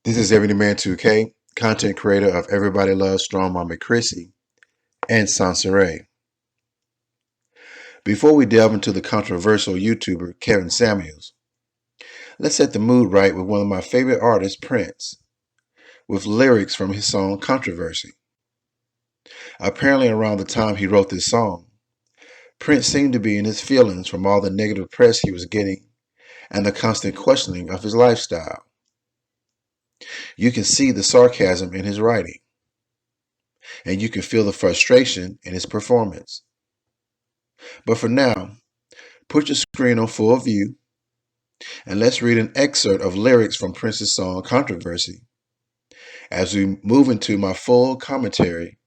This is EbonyMan2K, content creator of Everybody Loves Strong Mama Chrissy and soncerae. Before we delve into the controversial YouTuber Kevin Samuels, let's set the mood right with one of my favorite artists, Prince, with lyrics from his song Controversy. Apparently around the time he wrote this song, Prince seemed to be in his feelings from all the negative press he was getting and the constant questioning of his lifestyle. You can see the sarcasm in his writing, and you can feel the frustration in his performance. But for now, put your screen on full view and let's read an excerpt of lyrics from Prince's song Controversy as we move into my full commentary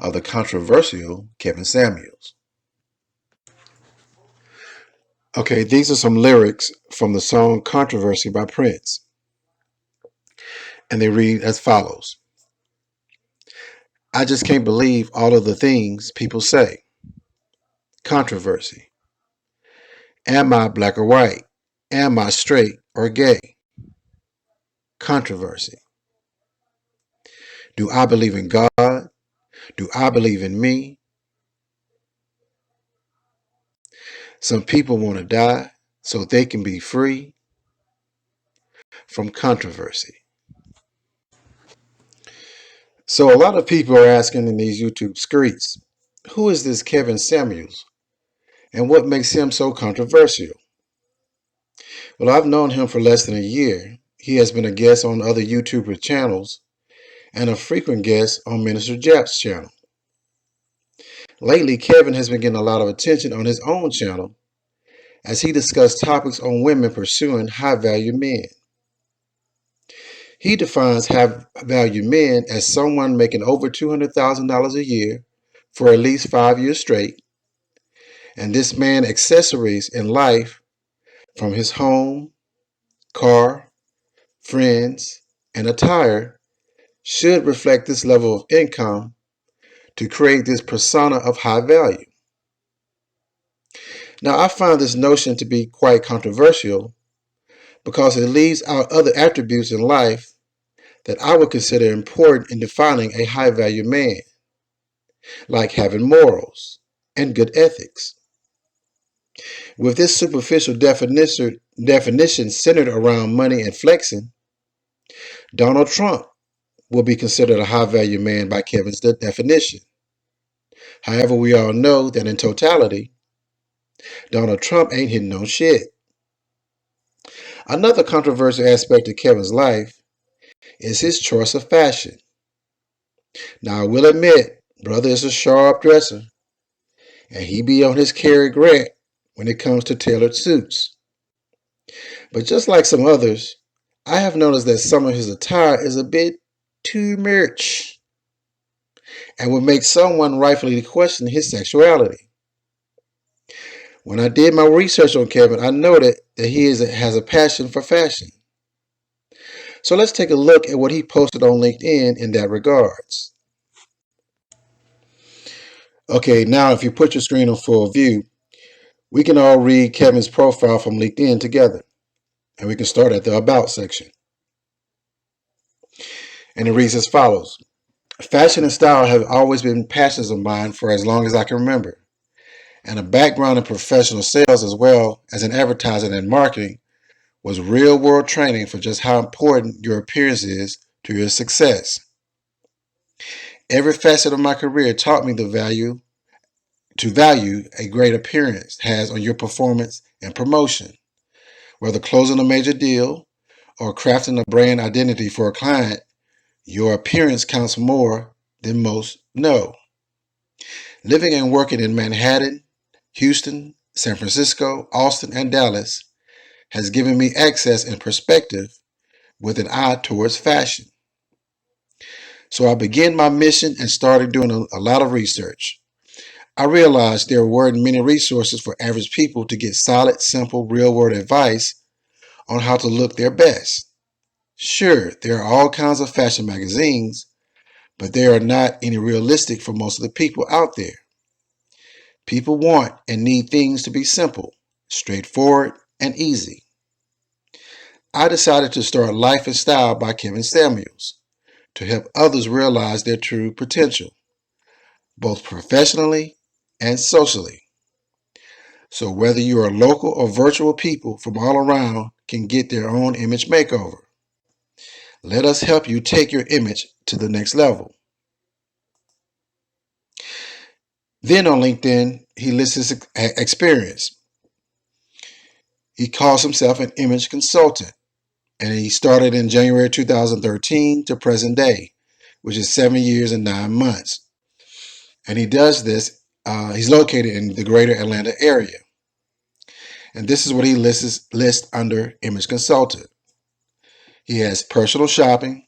of the controversial Kevin Samuels. Okay, these are some lyrics from the song Controversy by Prince, and they read as follows. I just can't believe all of the things people say. Controversy. Am I black or white? Am I straight or gay? Controversy. Do I believe in God? Do I believe in me? Some people want to die so they can be free from controversy. So a lot of people are asking in these YouTube streets, who is this Kevin Samuels and what makes him so controversial? Well, I've known him for less than a year. He has been a guest on other YouTuber channels and a frequent guest on Minister Jap's channel. Lately, Kevin has been getting a lot of attention on his own channel as he discussed topics on women pursuing high-value men. He defines high-value men as someone making over $200,000 a year for at least 5 years straight, and this man accessories in life from his home, car, friends, and attire should reflect this level of income to create this persona of high value. Now, I find this notion to be quite controversial because it leaves out other attributes in life that I would consider important in defining a high-value man, like having morals and good ethics. With this superficial definition centered around money and flexing, Donald Trump will be considered a high-value man by Kevin's definition. However, we all know that in totality, Donald Trump ain't hitting no shit. Another controversial aspect of Kevin's life is his choice of fashion. Now, I will admit, brother is a sharp dresser, and he be on his Cary Grant when it comes to tailored suits. But just like some others, I have noticed that some of his attire is a bit too much and would make someone rightfully question his sexuality. When I did my research on Kevin, I noted that he has a passion for fashion. So let's take a look at what he posted on LinkedIn in that regards. Okay, now if you put your screen on full view, we can all read Kevin's profile from LinkedIn together. And we can start at the About section. And it reads as follows. Fashion and style have always been passions of mine for as long as I can remember. And a background in professional sales as well as in advertising and marketing was real-world training for just how important your appearance is to your success. Every facet of my career taught me to value a great appearance has on your performance and promotion. Whether closing a major deal or crafting a brand identity for a client, your appearance counts more than most know. Living and working in Manhattan, Houston, San Francisco, Austin, and Dallas has given me access and perspective with an eye towards fashion. So I began my mission and started doing a lot of research. I realized there weren't many resources for average people to get solid, simple, real-world advice on how to look their best. Sure, there are all kinds of fashion magazines, but they are not any realistic for most of the people out there. People want and need things to be simple, straightforward, and easy. I decided to start Life and Style by Kevin Samuels to help others realize their true potential, both professionally and socially. So whether you are local or virtual, people from all around can get their own image makeover. Let us help you take your image to the next level. Then on LinkedIn, he lists his experience. He calls himself an image consultant, and he started in January 2013 to present day, which is 7 years and 9 months. And he does this, he's located in the greater Atlanta area. And this is what he lists under image consultant. He has personal shopping,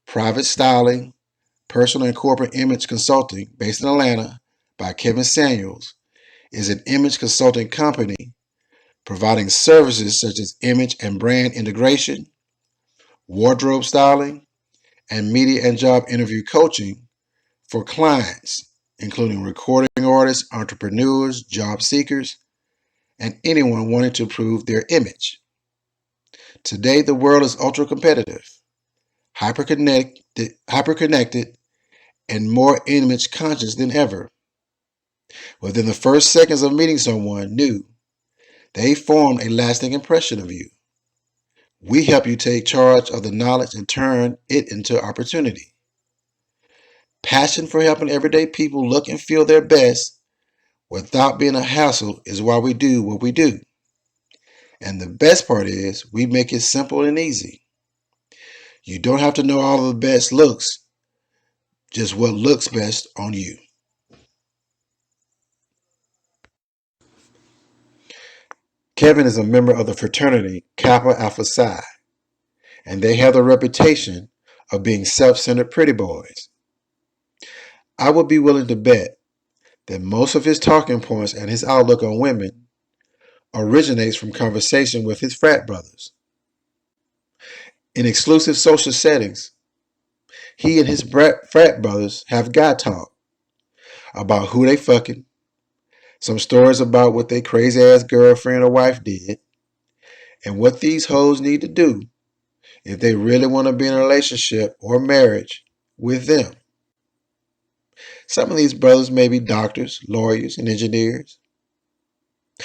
private styling, personal and corporate image consulting based in Atlanta by Kevin Samuels, is an image consulting company providing services such as image and brand integration, wardrobe styling, and media and job interview coaching for clients, including recording artists, entrepreneurs, job seekers, and anyone wanting to improve their image. Today, the world is ultra competitive, hyper-connected, and more image conscious than ever. Within the first seconds of meeting someone new, they formed a lasting impression of you. We help you take charge of the knowledge and turn it into opportunity. Passion for helping everyday people look and feel their best without being a hassle is why we do what we do. And the best part is we make it simple and easy. You don't have to know all of the best looks, just what looks best on you. Kevin is a member of the fraternity Kappa Alpha Psi, and they have the reputation of being self-centered pretty boys. I would be willing to bet that most of his talking points and his outlook on women originates from conversation with his frat brothers. In exclusive social settings, he and his frat brothers have guy talk about who they fucking, some stories about what their crazy ass girlfriend or wife did, and what these hoes need to do if they really want to be in a relationship or marriage with them. Some of these brothers may be doctors, lawyers, and engineers.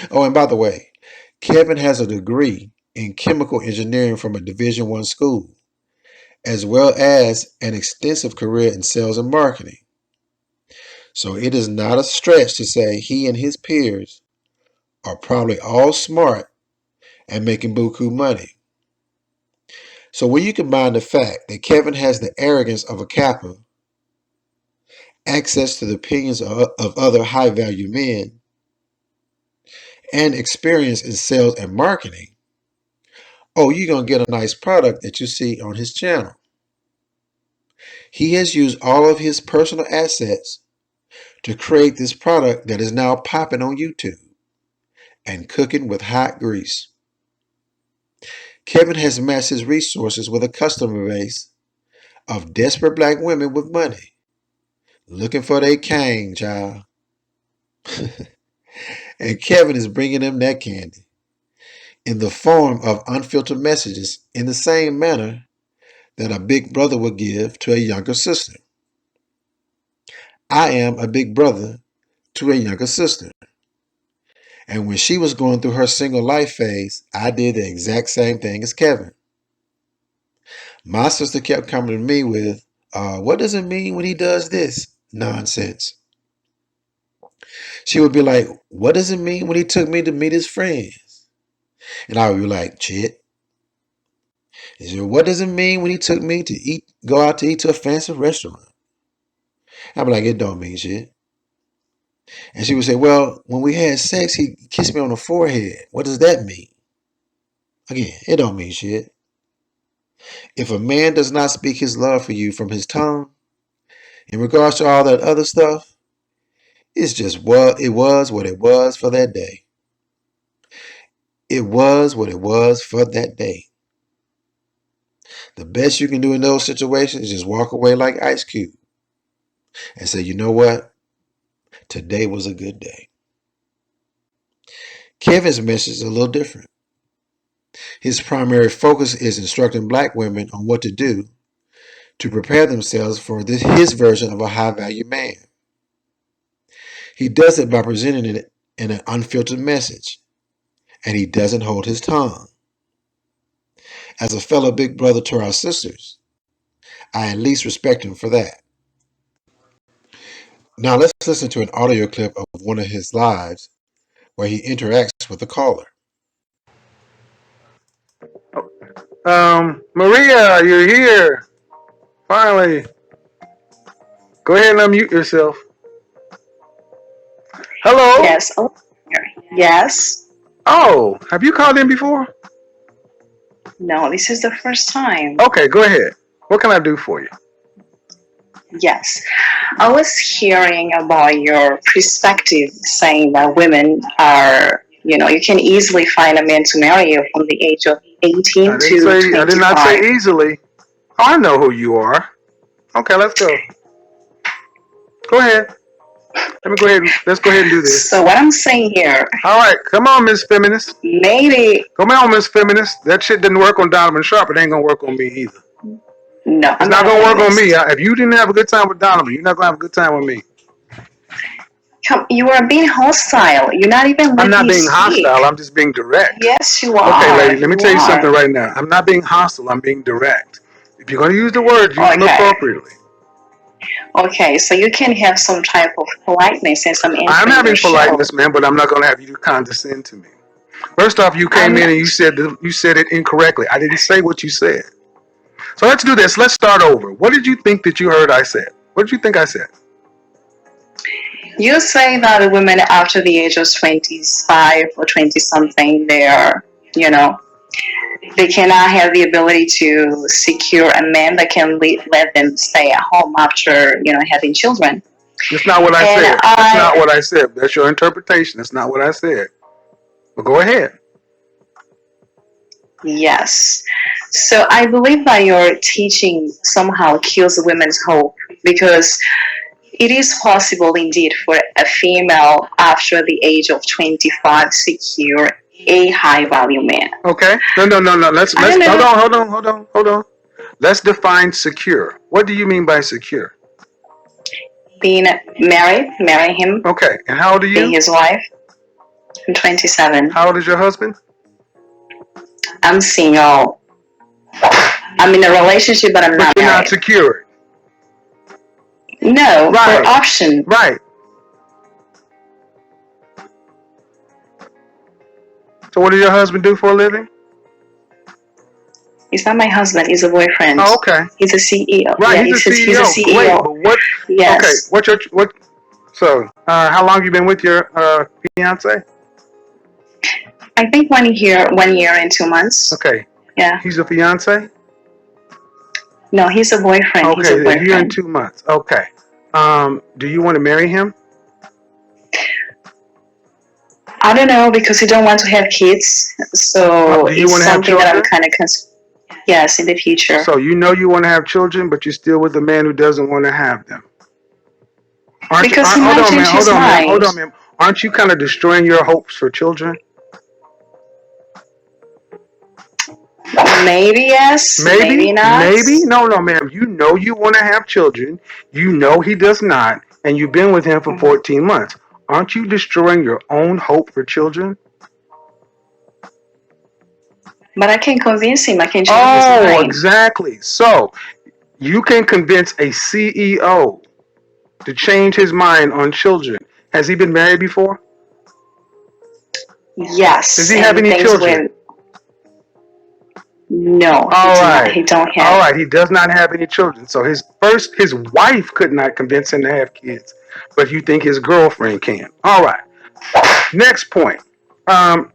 Oh, and by the way, Kevin has a degree in chemical engineering from a Division I school, as well as an extensive career in sales and marketing. So it is not a stretch to say he and his peers are probably all smart and making buku money. So when you combine the fact that Kevin has the arrogance of a Kappa, access to the opinions of other high-value men, and experience in sales and marketing, oh, you're going to get a nice product that you see on his channel. He has used all of his personal assets to create this product that is now popping on YouTube and cooking with hot grease. Kevin has matched his resources with a customer base of desperate black women with money, looking for their king, child. And Kevin is bringing them that candy in the form of unfiltered messages in the same manner that a big brother would give to a younger sister. I am a big brother to a younger sister. And when she was going through her single life phase, I did the exact same thing as Kevin. My sister kept coming to me with, what does it mean when he does this? Nonsense. She would be like, what does it mean when he took me to meet his friends? And I would be like, shit. And she said, what does it mean when he took me to go out to eat to a fancy restaurant? I'd be like, it don't mean shit. And she would say, well, when we had sex, he kissed me on the forehead. What does that mean? Again, it don't mean shit. If a man does not speak his love for you from his tongue, in regards to all that other stuff, it's just what it was for that day. It was what it was for that day. The best you can do in those situations is just walk away like Ice Cube and say, you know what? Today was a good day. Kevin's message is a little different. His primary focus is instructing black women on what to do to prepare themselves for his version of a high-value man. He does it by presenting it in an unfiltered message, and he doesn't hold his tongue. As a fellow big brother to our sisters, I at least respect him for that. Now let's listen to an audio clip of one of his lives where he interacts with the caller. Maria, you're here. Finally. Go ahead and unmute yourself. Hello? Yes. Oh, yes. Oh, have you called in before? No, this is the first time. Okay, go ahead. What can I do for you? Yes. I was hearing about your perspective saying that women are, you can easily find a man to marry you from the age of 18 to 25. I did not say easily. Oh, I know who you are. Okay, let's go. Go ahead. Let's go ahead and do this. So what I'm saying here. All right, come on, Miss Feminist. Maybe. Come on, Miss Feminist. That shit didn't work on Donovan Sharp. It ain't gonna work on me either. No, it's not gonna work on me. If you didn't have a good time with Donovan, you're not gonna have a good time with me. You are being hostile. You're not even letting me I'm not being speak. hostile. I'm just being direct. Yes, you are. Okay, lady, let me tell you something right now. I'm not being hostile. I'm being direct. If you're gonna use the words, use them appropriately. Okay, so you can have some type of politeness and some. I'm having politeness, man, but I'm not gonna have you to condescend to me. First off, you came in and you said it incorrectly. I didn't say what you said. So let's do this. Let's start over. What did you think that you heard I said? What did you think I said? You say that the women after the age of 25 or 20-something, they are, they cannot have the ability to secure a man that can let them stay at home after, having children. That's not what I said. That's not what I said. That's your interpretation. That's not what I said. But go ahead. Yes. So I believe that your teaching somehow kills women's hope, because it is possible indeed for a female after the age of 25 secure a high value man. Okay. No. Let's hold on. Let's define secure. What do you mean by secure? Being marry him. Okay. And how old are you? Being his wife. I'm 27. How old is your husband? I'm single. I'm in a relationship, but I'm not married. You're not secure. No, right. For option. Right. So what does your husband do for a living? He's not my husband. He's a boyfriend. Oh, okay. He's a CEO. Right, yeah, he's a CEO. He's a CEO. Wait, but what? Yes. Okay. So, how long have you been with your fiance? I think 1 year and 2 months. Okay. Yeah. He's a fiance? No, he's a boyfriend. Okay, he's a boyfriend. A year and 2 months. Okay. Do you want to marry him? I don't know, because you don't want to have kids. So do you want to have children? That I'm kind of yes, in the future. So you want to have children, but you're still with a man who doesn't want to have them. Hold on, ma'am. Aren't you kind of destroying your hopes for children? Maybe yes. Maybe not. Maybe? No, ma'am. You want to have children. He does not. And you've been with him for 14 months. Aren't you destroying your own hope for children? But I can convince him. I can change his mind. Oh, exactly. So you can convince a CEO to change his mind on children. Has he been married before? Yes. Does he have any children? No. He don't have. All right. He does not have any children. So his wife could not convince him to have kids, but you think his girlfriend can. All right. Next point.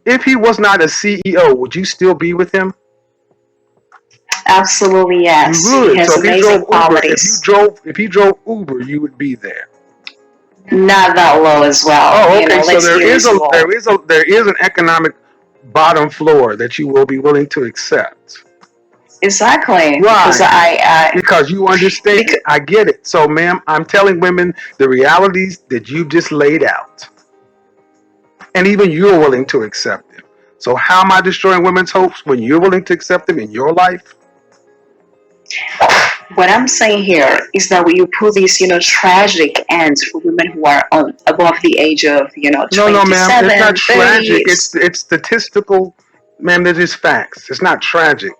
If he was not a CEO, would you still be with him? Absolutely, yes. You would. He has amazing qualities. If he drove Uber, you would be there. Not that low as well. Oh, okay. So there is an economic bottom floor that you will be willing to accept. Exactly. Right. Because you understand. I get it. So, ma'am, I'm telling women the realities that you just laid out. And even you're willing to accept them. So how am I destroying women's hopes when you're willing to accept them in your life? What I'm saying here is that when you put these, tragic ends for women who are above the age of, No, ma'am. It's not 27, 30, tragic. It's statistical, ma'am. They're just facts. It's not tragic.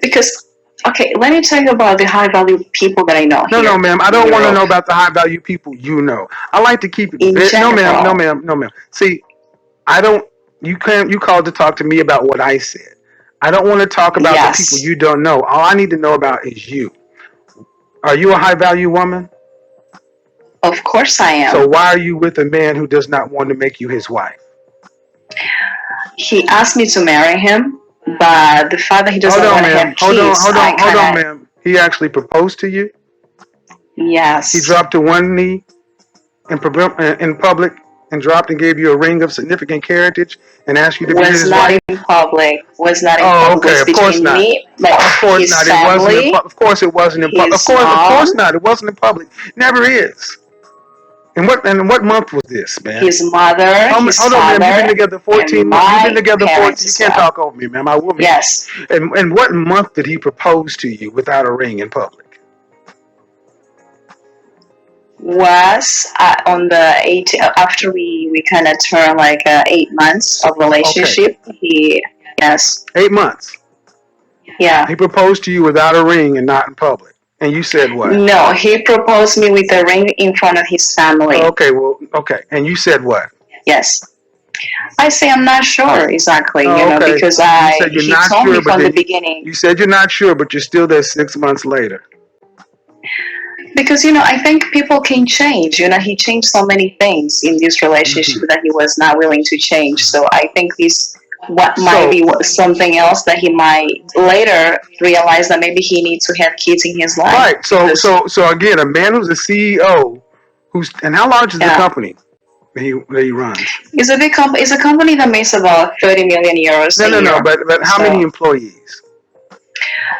because, okay, let me tell you about the high value people that I know No, here ma'am. I in don't want to know Europe. about the high value people you know. I like to keep it. In No, ma'am. No, general, ma'am. No, ma'am. See, I don't. You can't. You called to talk to me about what I said. I don't want to talk about the people yes, you don't know. All I need to know about is you. Are you a high value woman? of course I So am. why are you with a man who does not want to make you his wife? He asked me to marry him, but the fact that he Hold doesn't on, want to ma'am. have kids, I Hold on, kind of, ma'am. He actually proposed to you. He yes, dropped to one knee in public and dropped and gave you a ring of significant heritage and asked you to be was his not wife. in public, Oh, okay. was Of course between not. me, like Of course his not. It wasn't in. family, Of course it wasn't in public. his Of mom, course not. It wasn't in public. Never is. And what month was this, man? his mother, his Hold on, ma'am. You've been father, together and 14 months. You've been my together 14. parents You as can't well. talk over me, ma'am. I will mute Yes, you. And what month did he propose to you without a ring in public? was on the 8 after we kind of turned like 8 months So, of okay, relationship. He yes, 8 months. yeah. He proposed to you without a ring and not in public. And you said what? No, he proposed me with a ring in front of his family. Okay, well, okay. And you said what? Yes, I say I'm not sure exactly, Oh, okay. because You said you're he not told sure, me but from the then beginning. you said you're not sure, but you're still there 6 months later. Because I think people can change. He changed so many things in this relationship Hmm. that he was not willing to change. So I think this what might So, be something else that he might later realize that maybe he needs to have kids in his life right. because So again, a man who's a CEO, and how large is the yeah, company that he runs? it's a company that makes about 30 million euros No, a no, no. year. But how many So employees?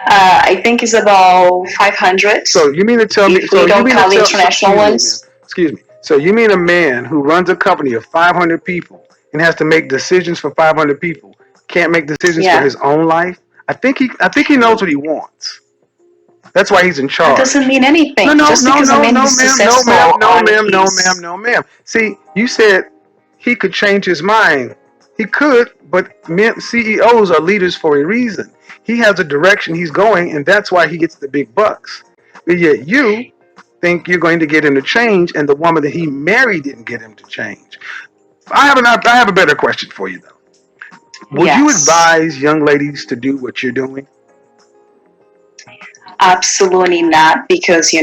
I think it's about 500 So you mean to tell me? if So we you don't mean to count the tell? So, international excuse me, ma'am. ones. Excuse me. So you mean a man who runs a company of 500 people and has to make decisions for 500 people can't make decisions for Yeah, his own life? I think he knows what he wants. That's why he's in that doesn't charge. mean No, anything. no, Just no, because a no, man no, is ma'am, no, successful ma'am, no, on ma'am, no, ma'am, his no, ma'am. See, you said he could change his mind. He could, but CEOs are leaders for a reason. He has a direction he's going, and that's why he gets the big bucks. But yet you think you're going to get him to change, and the woman that he married didn't get him to change. I have a better question for you though. Would you yes. advise young ladies to do what you're doing? Absolutely not, because my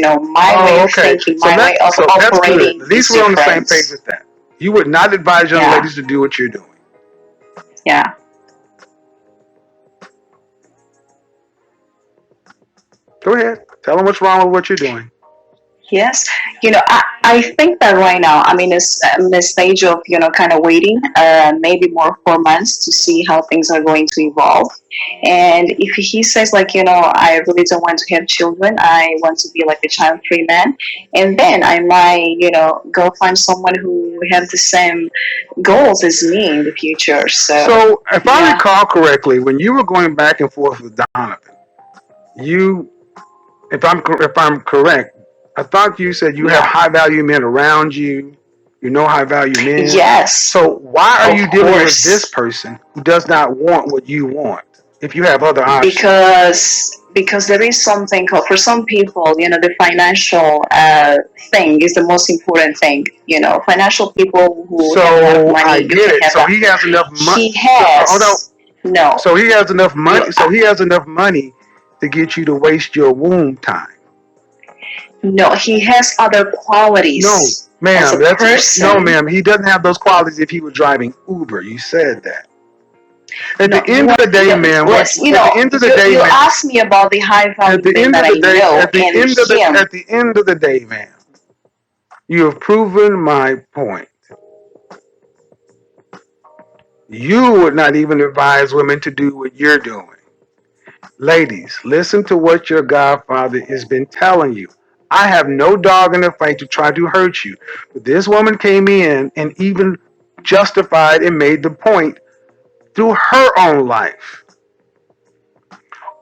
way Oh, of okay. thinking, my way of So that's good. operating At is least we're on the same different. page with that. You would not advise young Yeah, ladies to do what you're doing. yeah. Go ahead. Tell them what's wrong with what you're doing. Yes, I think that right now I'm in a stage of kind of waiting, maybe more 4 months to see how things are going to evolve. And if he says like I really don't want to have children, I want to be like a child-free man, and then I might go find someone who have the same goals as me in the future. So So, if I yeah, recall correctly, when you were going back and forth with Donovan, you, if I'm correct, I thought you said you have yeah, high value men around you. You know high value men. yes, So why are of you dealing with this course. person who does not want what you want? If you have other options. Because there is something called for some people, the financial thing is the most important thing. Financial people who have a lot of So I money, you get can it. have So that. he has enough money. He So hold on. has no, So he has enough money. you So he has enough money to get you to waste your womb time. no, he has other No, qualities as ma'am. a That's no, person. ma'am. He doesn't have those qualities if he were driving Uber. You said that. At No, the end of the day, ma'am. What? let's At the end of the day, you ma'am. asked me about the high At value the men end that of I the day. know, and him. At the end of the day, ma'am. You have proven my point. You would not even advise women to do what you're doing. Ladies, listen to what your godfather has been telling you. I have no dog in the fight to try to hurt you. But this woman came in and even justified and made the point. through her own life.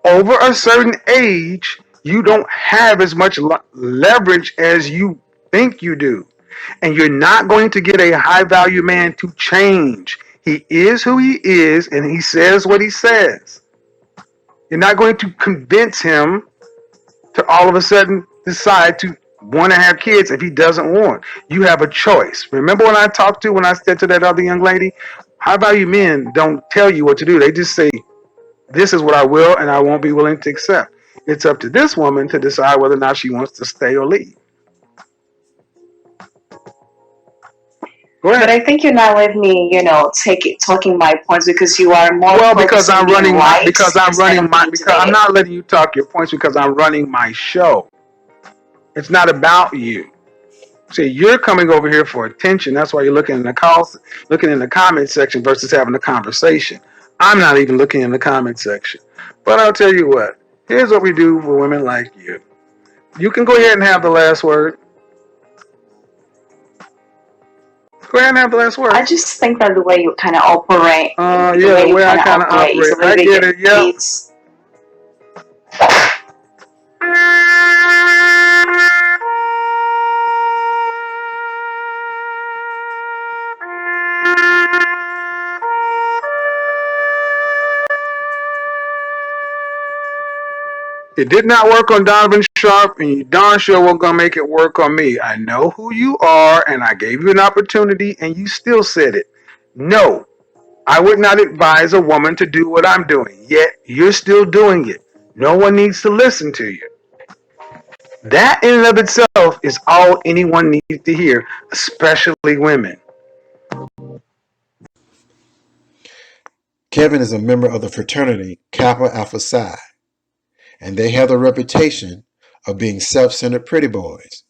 Over a certain age, you don't have as much leverage as you think you do. And you're not going to get a high value man to change. He is who he is, and he says what he says. You're not going to convince him to all of a sudden decide to want to have kids if he doesn't want. You have a choice. Remember when I said to that other young lady, high value men don't tell you what to do. They just say, this is what I will and I won't be willing to accept. It's up to this woman to decide whether or not she wants to stay or leave. Go ahead. But I think you're not letting me, talking my points because you are more. Well, because I'm running my, because I'm not letting you talk your points because I'm running my show. It's not about you. See, you're coming over here for attention. That's why you're looking in the comment section versus having a conversation. I'm not even looking in the comment section. But I'll tell you what. Here's what we do for women like you. You can go ahead and have the last word. Go ahead and have the last word. I just think that the way you kind of operate. The way I kind of operate. I get it. Yeah. It did not work on Donovan Sharp, and you darn sure weren't going to make it work on me. I know who you are, and I gave you an opportunity, and you still said it. No, I would not advise a woman to do what I'm doing, yet you're still doing it. No one needs to listen to you. That in and of itself is all anyone needs to hear, especially women. Kevin is a member of the fraternity Kappa Alpha Psi, and they have the reputation of being self-centered pretty boys.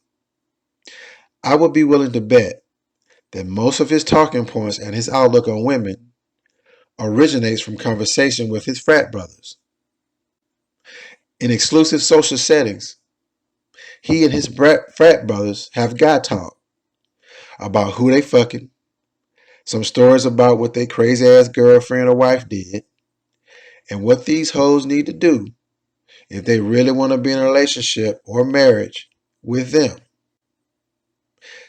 I would be willing to bet that most of his talking points and his outlook on women originates from conversation with his frat brothers. In exclusive social settings, he and his frat brothers have guy talk about who they fucking, some stories about what their crazy ass girlfriend or wife did, and what these hoes need to do if they really want to be in a relationship or marriage with them.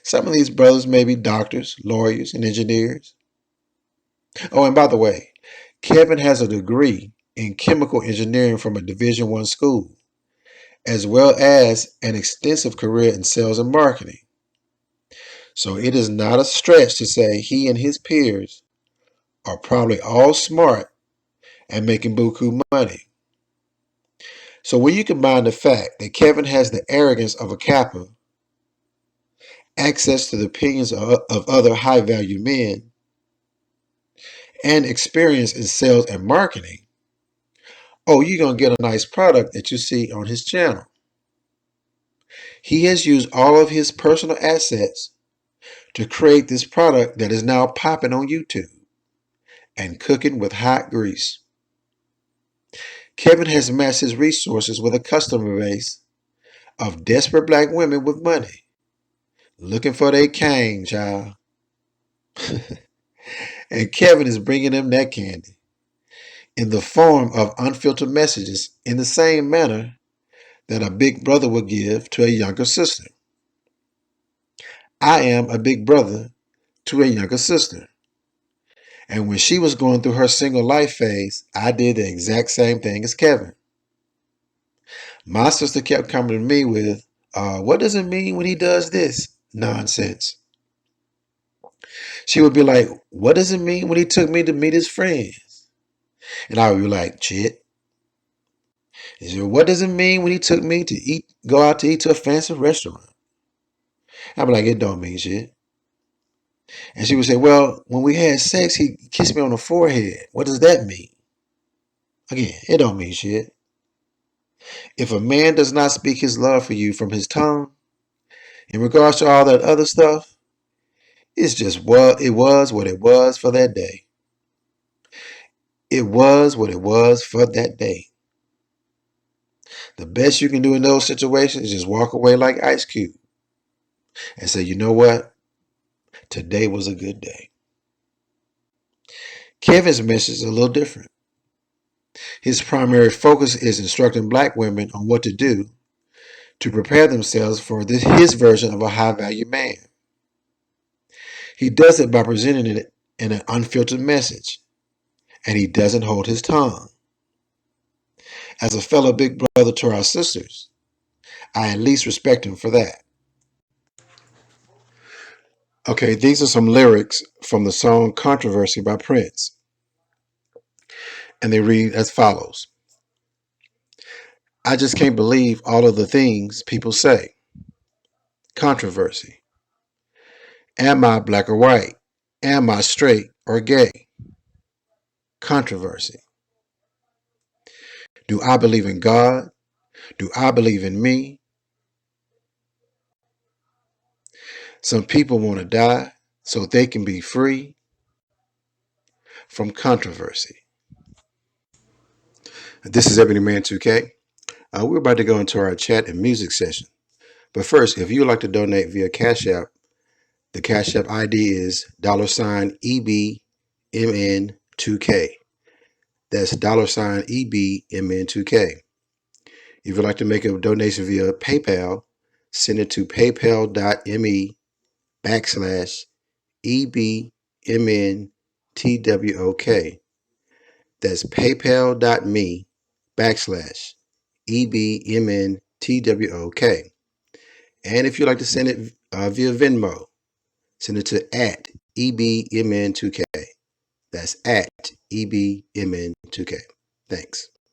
Some of these brothers may be doctors, lawyers, and engineers. Oh, and by the way, Kevin has a degree in chemical engineering from a Division I school, as well as an extensive career in sales and marketing. So it is not a stretch to say he and his peers are probably all smart and making buku money. So when you combine the fact that Kevin has the arrogance of a Kappa, access to the opinions of other high-value men, and experience in sales and marketing, oh, you're going to get a nice product that you see on his channel. He has used all of his personal assets to create this product that is now popping on YouTube and cooking with hot grease. Kevin has amassed his resources with a customer base of desperate black women with money, looking for their cane, child. And Kevin is bringing them that candy in the form of unfiltered messages in the same manner that a big brother would give to a younger sister. I am a big brother to a younger sister. And when she was going through her single life phase, I did the exact same thing as Kevin. My sister kept coming to me with, what does it mean when he does this? Nonsense. She would be like, what does it mean when he took me to meet his friends? And I would be like, shit. She said, what does it mean when he took me to go out to eat to a fancy restaurant? I'd be like, it don't mean shit. And she would say, well, when we had sex, he kissed me on the forehead. What does that mean? Again, it don't mean shit. If a man does not speak his love for you from his tongue, in regards to all that other stuff, it's just what it was for that day. It was what it was for that day. The best you can do in those situations is just walk away like Ice Cube and say, you know what? Today was a good day. Kevin's message is a little different. His primary focus is instructing black women on what to do to prepare themselves for his version of a high-value man. He does it by presenting it in an unfiltered message, and he doesn't hold his tongue. As a fellow big brother to our sisters, I at least respect him for that. Okay, these are some lyrics from the song Controversy by Prince. And they read as follows. I just can't believe all of the things people say. Controversy. Am I black or white? Am I straight or gay? Controversy. Do I believe in God? Do I believe in me? Some people want to die so they can be free from controversy. This is EbonyMan2K. We're about to go into our chat and music session. But first, if you would like to donate via Cash App, the Cash App ID is $EbonyMan2K. That's $EbonyMan2K. If you'd like to make a donation via PayPal, send it to paypal.me/EbonyMan2K. That's paypal.me/EbonyMan2K. And if you'd like to send it via Venmo, send it to @EbonyMan2K. That's @EbonyMan2K. Thanks.